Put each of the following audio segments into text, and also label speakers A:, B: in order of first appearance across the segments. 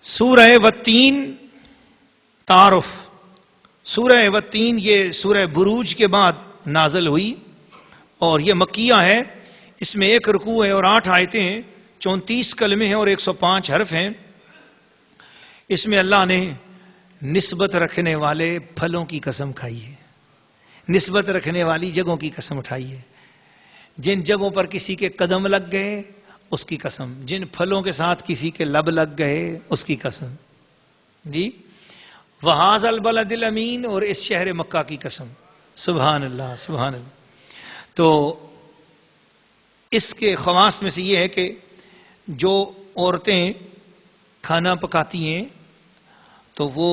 A: سورہ والتین تعارف. سورہ والتین یہ سورہ بروج کے بعد نازل ہوئی اور یہ مکیہ ہے. اس میں 1 رکوع ہے اور 8 آیتیں ہیں، 34 کلمے ہیں اور 105 حرف ہیں. اس میں اللہ نے نسبت رکھنے والے پھلوں کی قسم کھائی ہے، نسبت رکھنے والی جگہوں کی قسم اٹھائی ہے. جن جگہوں پر کسی کے قدم لگ گئے اس کی قسم، جن پھلوں کے ساتھ کسی کے لب لگ گئے اس کی قسم. جی وَهَٰذَا الْبَلَدِ الْأَمِينَ، اور اس شہر مکہ کی قسم. سبحان اللہ سبحان اللہ. تو اس کے خواص میں سے یہ ہے کہ جو عورتیں کھانا پکاتی ہیں تو وہ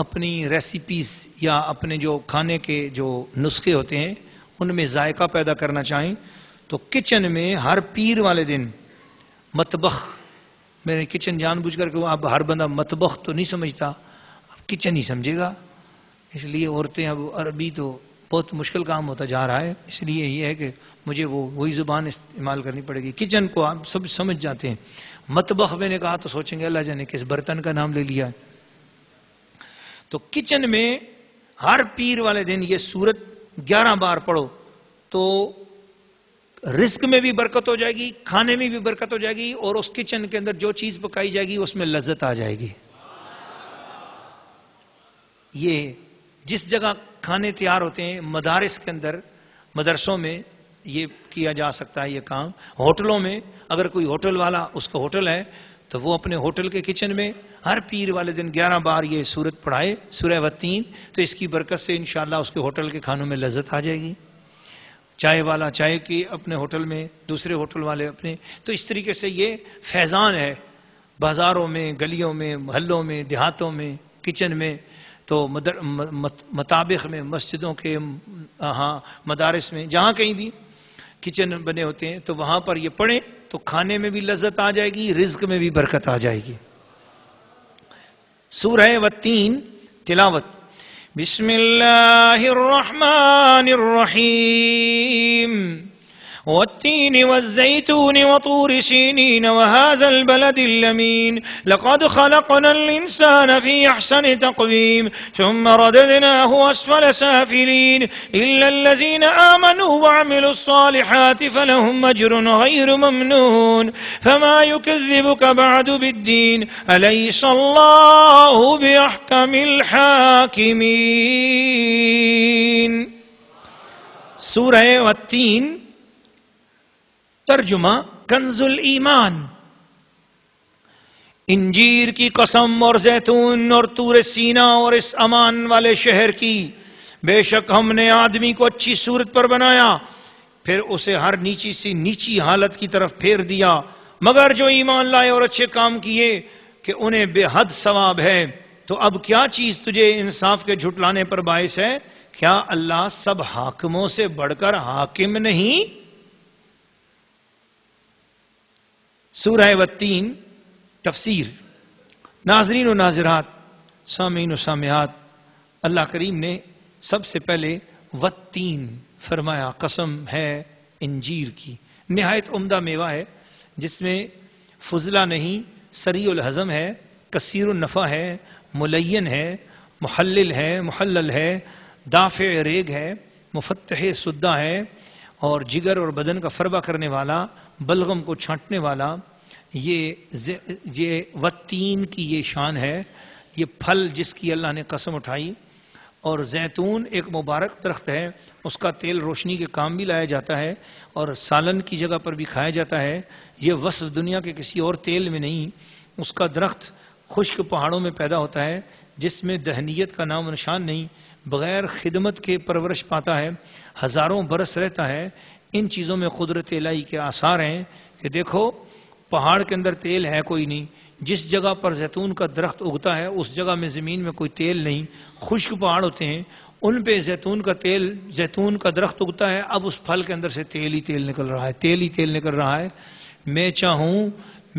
A: اپنی ریسیپیز یا اپنے جو کھانے کے جو نسخے ہوتے ہیں ان میں ذائقہ پیدا کرنا چاہیں تو کچن میں ہر پیر والے دن مطبخ، میں نے کچن جان بوجھ کر کہ اب ہر بندہ مطبخ تو نہیں سمجھتا، اب کچن ہی سمجھے گا. اس لیے عورتیں اب عربی تو بہت مشکل کام ہوتا جا رہا ہے، اس لیے یہ ہے کہ مجھے وہی زبان استعمال کرنی پڑے گی. کچن کو آپ سب سمجھ جاتے ہیں، مطبخ میں نے کہا تو سوچیں گے اللہ جانے کس برتن کا نام لے لیا. تو کچن میں ہر پیر والے دن یہ سورت 11 بار پڑھو تو رزق میں بھی برکت ہو جائے گی، کھانے میں بھی برکت ہو جائے گی، اور اس کچن کے اندر جو چیز پکائی جائے گی اس میں لذت آ جائے گی. یہ جس جگہ کھانے تیار ہوتے ہیں مدارس کے اندر، مدرسوں میں یہ کیا جا سکتا ہے یہ کام. ہوٹلوں میں اگر کوئی ہوٹل والا اس کا ہوٹل ہے تو وہ اپنے ہوٹل کے کچن میں ہر پیر والے دن 11 بار یہ سورت پڑھائے سورہ والتین، تو اس کی برکت سے انشاءاللہ اس کے ہوٹل کے کھانوں میں لذت آ جائے گی. چائے والا چائے کی اپنے ہوٹل میں، دوسرے ہوٹل والے اپنے. تو اس طریقے سے یہ فیضان ہے بازاروں میں، گلیوں میں، محلوں میں، دیہاتوں میں، کچن میں، تو مطابخ میں، مسجدوں کے مدارس میں، جہاں کہیں بھی کچن بنے ہوتے ہیں تو وہاں پر یہ پڑھیں تو کھانے میں بھی لذت آ جائے گی، رزق میں بھی برکت آ جائے گی. سورہ والتین تلاوت. بسم اللہ الرحمن الرحیم. والتين والزيتون وطور سينين وهذا البلد الأمين لقد خلقنا الإنسان في أحسن تقويم ثم رددناه أسفل سافلين إلا الذين آمنوا وعملوا الصالحات فلهم أجر غير ممنون فما يكذبك بعد بالدين أليس الله بأحكم الحاكمين. سورہ والتین ترجمہ کنز الایمان. انجیر کی قسم اور زیتون اور طور سینا اور اس امان والے شہر کی، بے شک ہم نے آدمی کو اچھی صورت پر بنایا پھر اسے ہر نیچی سی نیچی حالت کی طرف پھیر دیا، مگر جو ایمان لائے اور اچھے کام کیے کہ انہیں بے حد ثواب ہے. تو اب کیا چیز تجھے انصاف کے جھٹلانے پر باعث ہے؟ کیا اللہ سب حاکموں سے بڑھ کر حاکم نہیں؟ سورہ والتین تفسیر. ناظرین و ناظرات، سامعین و سامعات، اللہ کریم نے سب سے پہلے والتین فرمایا، قسم ہے انجیر کی. نہایت عمدہ میوہ ہے جس میں فضلہ نہیں، سریع الہضم ہے، کثیر النفع ہے، ملین ہے، محلل ہے، محلل ہے، دافع ریگ ہے، مفتح صدہ ہے، اور جگر اور بدن کا فربہ کرنے والا، بلغم کو چھانٹنے والا. یہ والتین کی یہ شان ہے، یہ پھل جس کی اللہ نے قسم اٹھائی. اور زیتون ایک مبارک درخت ہے، اس کا تیل روشنی کے کام بھی لایا جاتا ہے اور سالن کی جگہ پر بھی کھایا جاتا ہے. یہ وصف دنیا کے کسی اور تیل میں نہیں. اس کا درخت خشک پہاڑوں میں پیدا ہوتا ہے جس میں دہنیت کا نام و نشان نہیں، بغیر خدمت کے پرورش پاتا ہے، ہزاروں برس رہتا ہے. ان چیزوں میں قدرت الہی کے آثار ہیں کہ دیکھو پہاڑ کے اندر تیل ہے کوئی نہیں، جس جگہ پر زیتون کا درخت اگتا ہے اس جگہ میں زمین میں کوئی تیل نہیں، خشک پہاڑ ہوتے ہیں ان پہ زیتون کا تیل، زیتون کا درخت اگتا ہے. اب اس پھل کے اندر سے تیل ہی تیل نکل رہا ہے، تیل ہی تیل نکل رہا ہے. میں چاہوں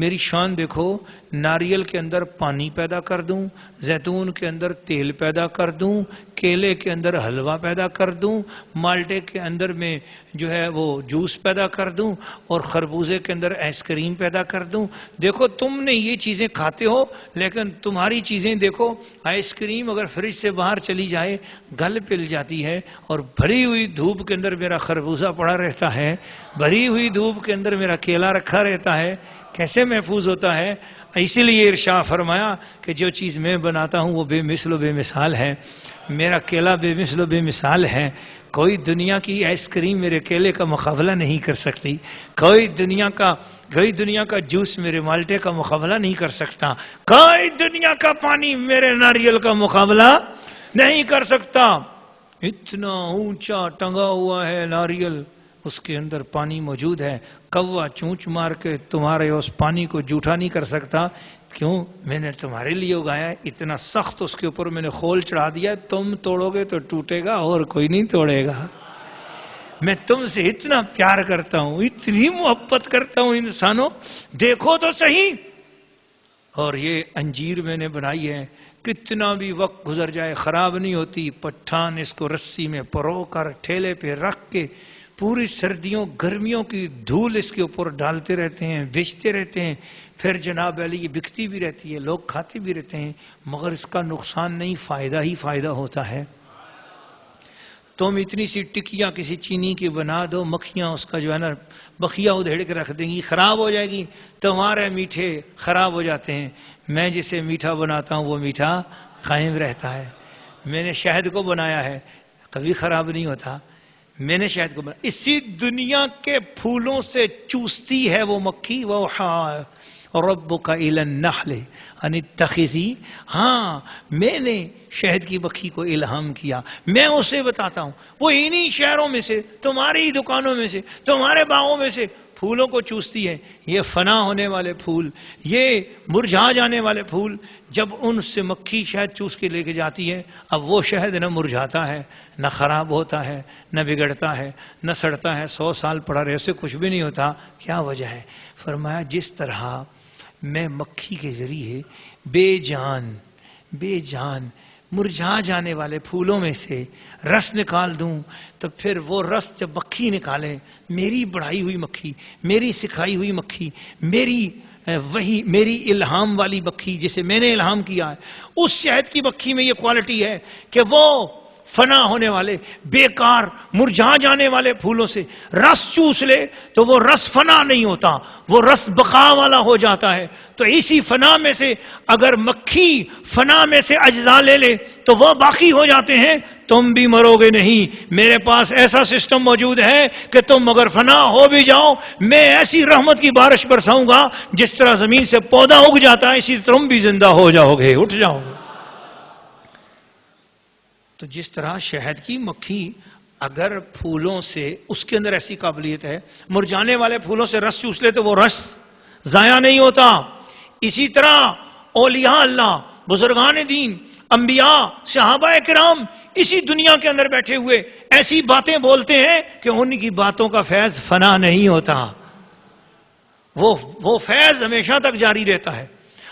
A: میری شان دیکھو، ناریل کے اندر پانی پیدا کر دوں، زیتون کے اندر تیل پیدا کر دوں، کیلے کے اندر حلوہ پیدا کر دوں، مالٹے کے اندر میں جو ہے وہ جوس پیدا کر دوں، اور خربوزے کے اندر آئس کریم پیدا کر دوں۔ دیکھو تم نے یہ چیزیں کھاتے ہو، لیکن تمہاری چیزیں دیکھو، آئس کریم اگر فریج سے باہر چلی جائے گل پل جاتی ہے، اور بھری ہوئی دھوپ کے اندر میرا خربوزہ پڑا رہتا ہے، بھری ہوئی دھوپ کے اندر میرا کیلا رکھا رہتا ہے، کیسے محفوظ ہوتا ہے؟ اسی لیے ارشاد فرمایا کہ جو چیز میں بناتا ہوں وہ بے مثل و بے مثال ہے، میرا کیلا بے مثل و بے مثال ہے، کوئی دنیا کی آئس کریم میرے کیلے کا مقابلہ نہیں کر سکتی، کوئی دنیا کا جوس میرے مالٹے کا مقابلہ نہیں کر سکتا، کوئی دنیا کا پانی میرے ناریل کا مقابلہ نہیں کر سکتا۔ اتنا اونچا ٹنگا ہوا ہے ناریل، اس کے اندر پانی موجود ہے، کوا چونچ مار کے تمہارے اس پانی کو جھوٹا نہیں کر سکتا۔ کیوں؟ میں نے تمہارے لیے اگایا ہے، اتنا سخت اس کے اوپر میں نے خول چڑھا دیا ہے، تم توڑو گے تو ٹوٹے گا اور کوئی نہیں توڑے گا۔ میں تم سے اتنا پیار کرتا ہوں، اتنی محبت کرتا ہوں انسانوں، دیکھو تو صحیح۔ اور یہ انجیر میں نے بنائی ہے، کتنا بھی وقت گزر جائے خراب نہیں ہوتی۔ پٹھان اس کو رسی میں پرو کر ٹھیلے پہ رکھ کے پوری سردیوں گرمیوں کی دھول اس کے اوپر ڈالتے رہتے ہیں، بیچتے رہتے ہیں، پھر جناب علی یہ بکتی بھی رہتی ہے، لوگ کھاتے بھی رہتے ہیں، مگر اس کا نقصان نہیں، فائدہ ہی فائدہ ہوتا ہے۔ تم اتنی سی ٹکیا کسی چینی کی بنا دو، مکھیاں اس کا جو ہے نا بخیا ادھیڑ کے رکھ دیں گی، خراب ہو جائے گی۔ تمہارے میٹھے خراب ہو جاتے ہیں، میں جسے میٹھا بناتا ہوں وہ میٹھا قائم رہتا ہے۔ میں نے شہد کو بنایا ہے، کبھی خراب نہیں ہوتا۔ میں نے شہد کو بنایا، اسی دنیا کے پھولوں سے چوستی ہے وہ مکھی، وَأَوْحَىٰ رَبُّكَ إِلَى النَّحْلِ أَنِ اتَّخِذِي۔ ہاں میں نے شہد کی مکھی کو الہام کیا، میں اسے بتاتا ہوں، وہ انہی شہروں میں سے، تمہاری ہی دکانوں میں سے، تمہارے باغوں میں سے پھولوں کو چوستی ہے۔ یہ فنا ہونے والے پھول، یہ مرجھا جانے والے پھول، جب ان سے مکھی شہد چوس کے لے کے جاتی ہے، اب وہ شہد نہ مرجھاتا ہے، نہ خراب ہوتا ہے، نہ بگڑتا ہے، نہ سڑتا ہے، 100 سال پڑا رہے، اس سے کچھ بھی نہیں ہوتا۔ کیا وجہ ہے؟ فرمایا جس طرح میں مکھی کے ذریعے بے جان مرجھا جانے والے پھولوں میں سے رس نکال دوں، تو پھر وہ رس جب مکھی نکالے، میری بڑھائی ہوئی مکھی، میری سکھائی ہوئی مکھی، میری الہام والی مکھی جسے میں نے الہام کیا ہے، اس شہد کی مکھی میں یہ کوالٹی ہے کہ وہ فنا ہونے والے بیکار مرجھا جانے والے پھولوں سے رس چوس لے تو وہ رس فنا نہیں ہوتا، وہ رس بقا والا ہو جاتا ہے۔ تو اسی فنا میں سے اگر مکھی فنا میں سے اجزاء لے لے تو وہ باقی ہو جاتے ہیں، تم بھی مرو گے نہیں۔ میرے پاس ایسا سسٹم موجود ہے کہ تم اگر فنا ہو بھی جاؤ، میں ایسی رحمت کی بارش برساؤں گا، جس طرح زمین سے پودا اگ جاتا ہے اسی طرح تم بھی زندہ ہو جاؤ گے، اٹھ جاؤ گے۔ تو جس طرح شہد کی مکھی اگر پھولوں سے، اس کے اندر ایسی قابلیت ہے، مرجھانے والے پھولوں سے رس چوس لے تو وہ رس ضائع نہیں ہوتا، اسی طرح اولیاء اللہ، بزرگان دین، انبیاء، صحابہ کرام اسی دنیا کے اندر بیٹھے ہوئے ایسی باتیں بولتے ہیں کہ ان کی باتوں کا فیض فنا نہیں ہوتا، وہ فیض ہمیشہ تک جاری رہتا ہے۔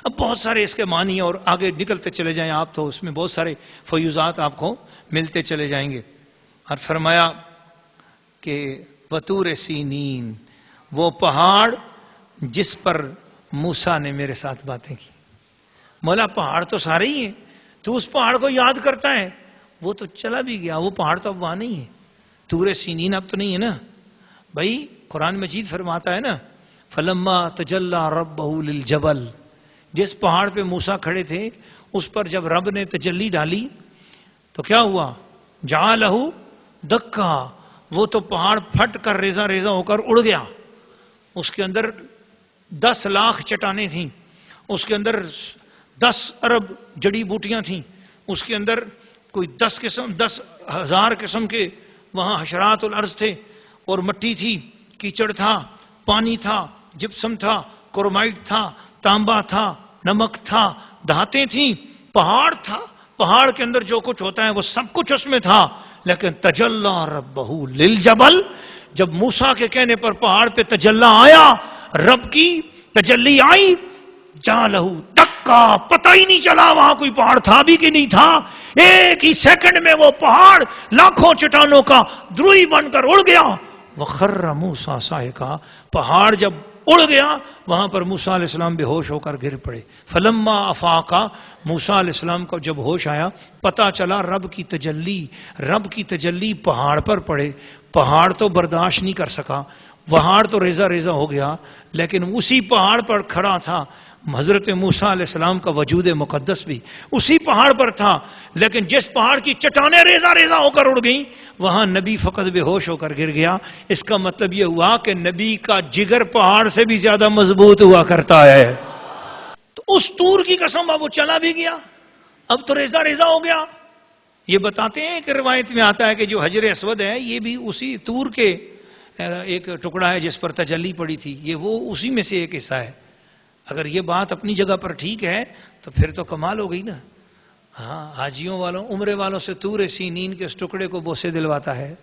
A: اب بہت سارے اس کے معنی اور آگے نکلتے چلے جائیں آپ تو اس میں بہت سارے فیوزات آپ کو ملتے چلے جائیں گے۔ اور فرمایا کہ وطور سینین، وہ پہاڑ جس پر موسیٰ نے میرے ساتھ باتیں کی۔ مولا پہاڑ تو سارے ہی ہیں، تو اس پہاڑ کو یاد کرتا ہے، وہ تو چلا بھی گیا، وہ پہاڑ تو اب وہاں نہیں ہے، طور سینین اب تو نہیں ہے نا بھائی۔ قرآن مجید فرماتا ہے نا فَلَمَّا تَجَلَّى رَبَّهُ لِلْجَبَلِ، جس پہاڑ پہ موسیٰ کھڑے تھے اس پر جب رب نے تجلی ڈالی تو کیا ہوا؟ جَعَلَهُ دَكَّا، وہ تو پہاڑ پھٹ کر ریزہ ریزہ ہو کر اڑ گیا۔ اس کے اندر 10 لاکھ چٹانیں تھیں، اس کے اندر 10 ارب جڑی بوٹیاں تھیں، اس کے اندر کوئی 10,000 قسم کے وہاں حشرات الارض تھے، اور مٹی تھی، کیچڑ تھا، پانی تھا، جپسم تھا، کرومائٹ تھا، تانبا تھا، نمک تھا، دھاتیں تھیں، پہاڑ تھا، پہاڑ کے اندر جو کچھ ہوتا ہے وہ سب کچھ اس میں تھا۔ لیکن تجلی ربہ للجبل، جب موسیٰ کے کہنے پر پہاڑ پہ تجلی آیا رب کی، تجلی آئی جالہ دکا، پتہ ہی نہیں چلا وہاں کوئی پہاڑ تھا بھی کہ نہیں تھا. ایک ہی سیکنڈ میں وہ پہاڑ لاکھوں چٹانوں کا دروئی بن کر اڑ گیا. وخر موسیٰ صاعقا، پہاڑ جب اڑ گیا وہاں پر موسیٰ علیہ السلام بے ہوش ہو کر گر پڑے. فلما افاقا، موسیٰ علیہ السلام کو جب ہوش آیا پتہ چلا رب کی تجلی پہاڑ پر پڑے. پہاڑ تو برداشت نہیں کر سکا، پہاڑ تو ریزہ ریزہ ہو گیا، لیکن اسی پہاڑ پر کھڑا تھا حضرت موسیٰ علیہ السلام کا وجود مقدس بھی اسی پہاڑ پر تھا. لیکن جس پہاڑ کی چٹانیں ریزہ ریزہ ہو کر اڑ گئیں وہاں نبی فقط بے ہوش ہو کر گر گیا. اس کا مطلب یہ ہوا کہ نبی کا جگر پہاڑ سے بھی زیادہ مضبوط ہوا کرتا ہے. تو اس طور کی قسم اب وہ چلا بھی گیا، اب تو ریزہ ریزہ ہو گیا. یہ بتاتے ہیں کہ روایت میں آتا ہے کہ جو حجر اسود ہے یہ بھی اسی طور کے ایک ٹکڑا ہے جس پر تجلی پڑی تھی، یہ وہ اسی میں سے ایک حصہ ہے. اگر یہ بات اپنی جگہ پر ٹھیک ہے تو پھر تو کمال ہو گئی نا. ہاں، حاجیوں والوں عمرے والوں سے طور سینین کے اس ٹکڑے کو بوسے دلواتا ہے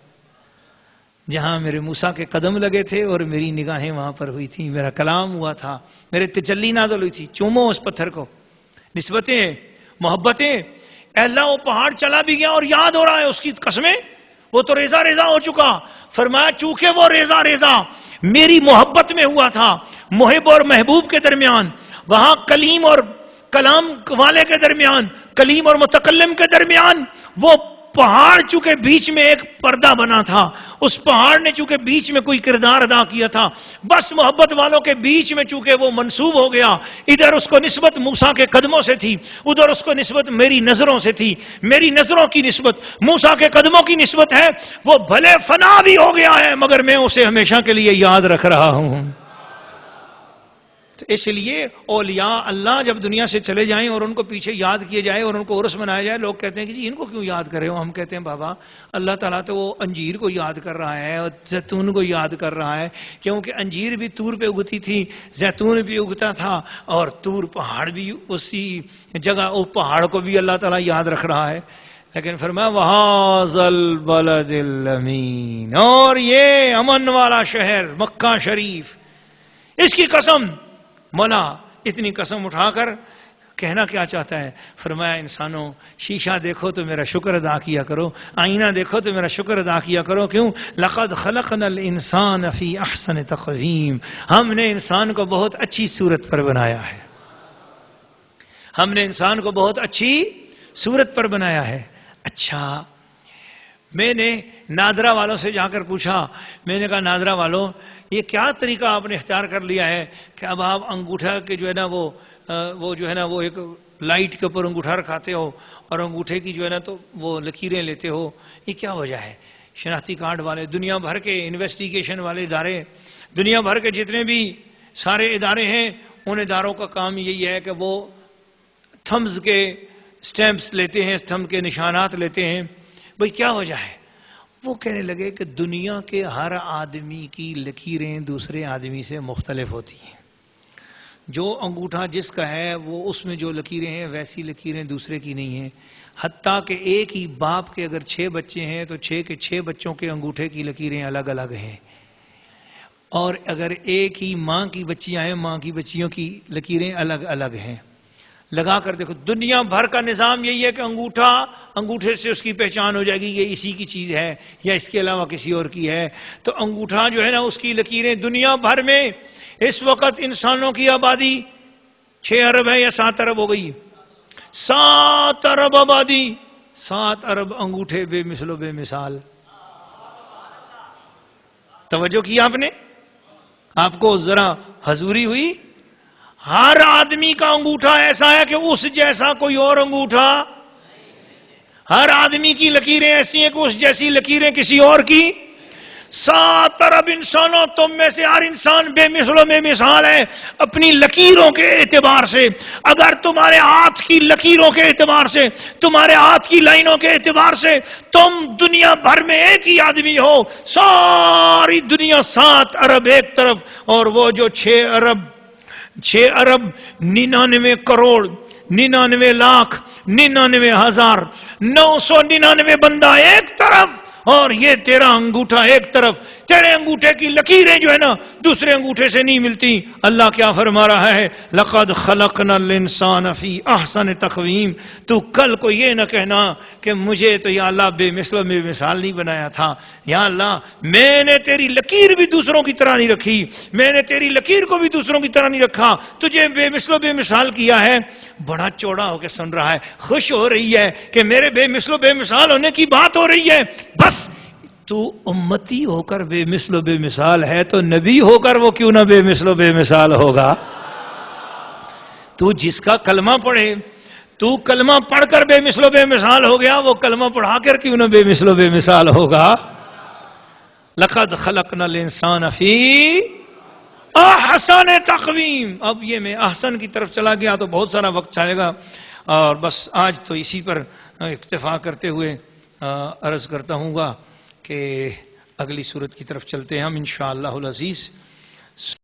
A: جہاں میرے موسیٰ کے قدم لگے تھے اور میری نگاہیں وہاں پر ہوئی تھیں، میرا کلام ہوا تھا، میرے تجلی نازل ہوئی تھی. چومو اس پتھر کو. نسبتیں، محبتیں. اے اللہ وہ پہاڑ چلا بھی گیا اور یاد ہو رہا ہے اس کی قسمیں، وہ تو ریزہ ریزہ ہو چکا. فرمایا چونکہ وہ ریزہ ریزہ میری محبت میں ہوا تھا، محب اور محبوب کے درمیان، وہاں کلیم اور کلام والے کے درمیان، کلیم اور متکلم کے درمیان وہ پہاڑ چونکہ بیچ میں ایک پردہ بنا تھا، اس پہاڑ نے چونکہ بیچ میں کوئی کردار ادا کیا تھا، بس محبت والوں کے بیچ میں چونکہ وہ منسوب ہو گیا. ادھر اس کو نسبت موسیٰ کے قدموں سے تھی، ادھر اس کو نسبت میری نظروں سے تھی. میری نظروں کی نسبت موسیٰ کے قدموں کی نسبت ہے. وہ بھلے فنا بھی ہو گیا ہے مگر میں اسے ہمیشہ کے لیے یاد رکھ رہا ہوں. تو اس لیے اولیاء اللہ جب دنیا سے چلے جائیں اور ان کو پیچھے یاد کیے جائے اور ان کو عرس منایا جائے، لوگ کہتے ہیں کہ جی ان کو کیوں یاد کر رہے ہو؟ ہم کہتے ہیں بابا اللہ تعالیٰ تو وہ انجیر کو یاد کر رہا ہے اور زیتون کو یاد کر رہا ہے، کیونکہ انجیر بھی طور پہ اگتی تھی، زیتون بھی اگتا تھا، اور طور پہاڑ بھی اسی جگہ، اس پہاڑ کو بھی اللہ تعالیٰ یاد رکھ رہا ہے. لیکن فرمایا وَهَذَا الْبَلَدِ الْأَمِينَ، اور یہ امن والا شہر مکہ شریف، اس کی قسم. مولا اتنی قسم اٹھا کر کہنا کیا چاہتا ہے؟ فرمایا انسانوں شیشہ دیکھو تو میرا شکر ادا کیا کرو، آئینہ دیکھو تو میرا شکر ادا کیا کرو. کیوں؟ لَقَدْ خَلَقْنَا الْإِنسَانَ فِي أَحْسَنِ تَقْوِيمٍ، ہم نے انسان کو بہت اچھی صورت پر بنایا ہے. ہم نے انسان کو بہت اچھی صورت پر بنایا ہے. اچھا، میں نے نادرا والوں سے جا کر پوچھا، میں نے کہا نادرا والوں یہ کیا طریقہ آپ نے اختیار کر لیا ہے کہ اب آپ انگوٹھا کے جو ہے نا وہ جو ہے نا وہ ایک لائٹ کے اوپر انگوٹھا رکھاتے ہو اور انگوٹھے کی جو ہے نا تو وہ لکیریں لیتے ہو، یہ کیا وجہ ہے؟ شناختی کارڈ والے، دنیا بھر کے انویسٹیگیشن والے ادارے، دنیا بھر کے جتنے بھی سارے ادارے ہیں، ان اداروں کا کام یہی ہے کہ وہ تھمز کے سٹیمپس لیتے ہیں، تھم کے نشانات لیتے ہیں. بھئی کیا وجہ ہے؟ وہ کہنے لگے کہ دنیا کے ہر آدمی کی لکیریں دوسرے آدمی سے مختلف ہوتی ہیں. جو انگوٹھا جس کا ہے وہ اس میں جو لکیریں ہیں ویسی لکیریں دوسرے کی نہیں ہیں. حتیٰ کہ ایک ہی باپ کے اگر 6 بچے ہیں تو 6 کے 6 بچوں کے انگوٹھے کی لکیریں الگ الگ ہیں، اور اگر ایک ہی ماں کی بچیاں ہیں ماں کی بچیوں کی لکیریں الگ الگ ہیں. لگا کر دیکھو، دنیا بھر کا نظام یہی ہے کہ انگوٹھے سے اس کی پہچان ہو جائے گی یہ اسی کی چیز ہے یا اس کے علاوہ کسی اور کی ہے. تو انگوٹھا جو ہے نا اس کی لکیریں دنیا بھر میں اس وقت انسانوں کی آبادی 6 ارب ہے یا 7 ارب ہو گئی، 7 ارب آبادی، 7 ارب انگوٹھے بے مثل و بے مثال. توجہ کی آپ نے؟ آپ کو ذرا حضوری ہوئی؟ ہر آدمی کا انگوٹھا ایسا ہے کہ اس جیسا کوئی اور انگوٹھا، ہر آدمی کی لکیریں ایسی ہیں کہ اس جیسی لکیریں کسی اور کی. 7 ارب انسانوں تم میں سے ہر انسان بے مثل و بے مثال ہے اپنی لکیروں کے اعتبار سے. اگر تمہارے ہاتھ کی لکیروں کے اعتبار سے، تمہارے ہاتھ کی لائنوں کے اعتبار سے تم دنیا بھر میں ایک ہی آدمی ہو، ساری دنیا 7 ارب ایک طرف اور وہ جو 6 ارب 99 کروڑ 99 لاکھ 99 ہزار 999 بندہ ایک طرف اور یہ تیرا انگوٹھا ایک طرف. تیرے انگوٹھے کی لکیریں جو ہے نا دوسرے انگوٹھے سے نہیں ملتی. اللہ کیا فرما رہا ہے؟ لقد خلقنا الانسان فی احسن تقویم. تو کل کو یہ نہ کہنا کہ مجھے تو یا اللہ بے مثل و بے مثال نہیں بنایا تھا. یا اللہ میں نے تیری لکیر بھی دوسروں کی طرح نہیں رکھی, میں نے تیری لکیر کو بھی دوسروں کی طرح نہیں رکھا, تجھے بے مثل و بے مثال کیا ہے. بڑا چوڑا ہو کے سن رہا ہے, خوش ہو رہی ہے کہ میرے بے مثل و بے مثال ہونے کی بات ہو رہی ہے. بس تو امتی ہو کر بے مثل و بے مثال ہے تو نبی ہو کر وہ کیوں نہ بے مثل و بے مثال ہوگا؟ تو جس کا کلمہ پڑھے, تو کلمہ پڑھ کر بے مثل و بے مثال ہو گیا, وہ کلمہ پڑھا کر کیوں نہ بے مثل و بے مثال ہوگا؟ لقد خلقنا الانسان فی احسن تقویم. اب یہ میں احسن کی طرف چلا گیا تو بہت سارا وقت چاہے گا, اور بس آج تو اسی پر اکتفا کرتے ہوئے عرض کرتا ہوں گا کہ اگلی صورت کی طرف چلتے ہیں ہم انشاءاللہ العزیز.